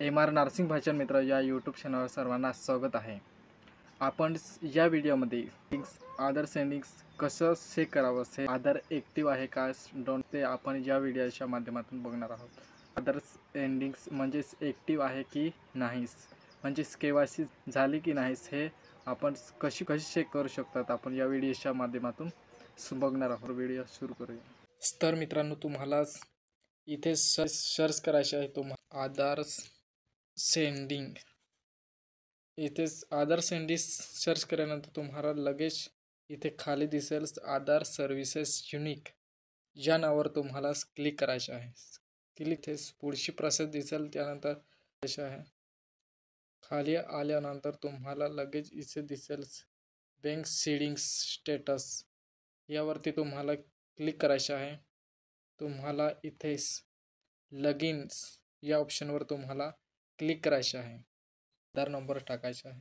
MR nursing भाषण मित्र या यूट्यूब चॅनलवर सर्वांना स्वागत आहे। आपण या व्हिडिओमध्ये आधार सेंडिंग्स कसं चेक करावं, से आधार ॲक्टिव्ह आहे का डोंट ते आपण या व्हिडिओच्या माध्यमातून बघणार आहोत। आधार सेंडिंग्स म्हणजे ॲक्टिव्ह आहे की नाही, म्हणजे केवायसी झाली की नाही, हे आपण कशी चेक करू शकतात आपण या व्हिडिओच्या माध्यमातून बघणार आहोत। व्हिडिओ सुरू करूया। तर मित्रांनो, तुम्हाला इथे सर्च करायचे आहे तुम्हाला आधार सेंडिंग। इथे आधार सेंडिंग सर्च केल्यानंतर तुम्हाला लगेच इथे खाली दिसेल आधार सर्व्हिसेस युनिक या नावावर तुम्हाला क्लिक करायचे आहे। क्लिक इथे पुढची प्रोसेस दिसेल, त्यानंतर आहे खाली आल्यानंतर तुम्हाला लगेच इथे दिसेल बँक सेटिंग्स स्टेटस, यावरती तुम्हाला क्लिक करायचे आहे। तुम्हाला इथे लगइन्स या ऑप्शनवर तुम्हाला क्लिक करायचे आहे। आधार नंबर टाकायचा आहे,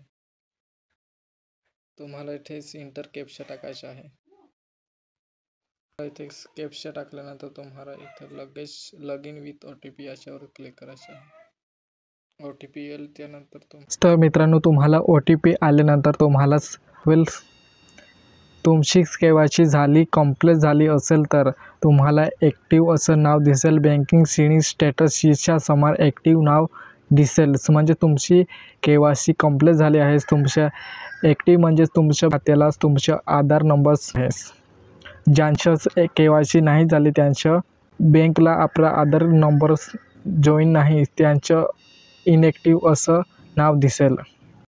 तुम्हाला इथे इंटर कॅप्चा टाकायचा आहे। इथे कॅप्चा टाकल्यानंतर तुम्हाला इथे लगेच लॉगिन विथ OTP याच्यावर क्लिक करायचं आहे। OTP येईल, त्यानंतर मित्रांनो तुम्हाला OTP आल्यानंतर तुम्हाला तुमची केवायसी झाली कंप्लीट झाली असेल तर तुम्हाला ॲक्टिव्ह असं नाव दिसेल। बँकिंग सेटिंग स्टेटस याच्या समोर ॲक्टिव्ह नाव दिसेल, म्हणजे तुमची केवायसी कंप्लीट झाली आहे। तुमच्या ॲक्टिव्ह म्हणजे तुमच्या खात्याला तुमचा आधार नंबर आहे। ज्यांचं केवायसी नाही झाली त्यांच्या बँकला आपला आधार नंबर जॉईन नाही, त्यांचं इनॲक्टिव्ह असं नाव दिसेल।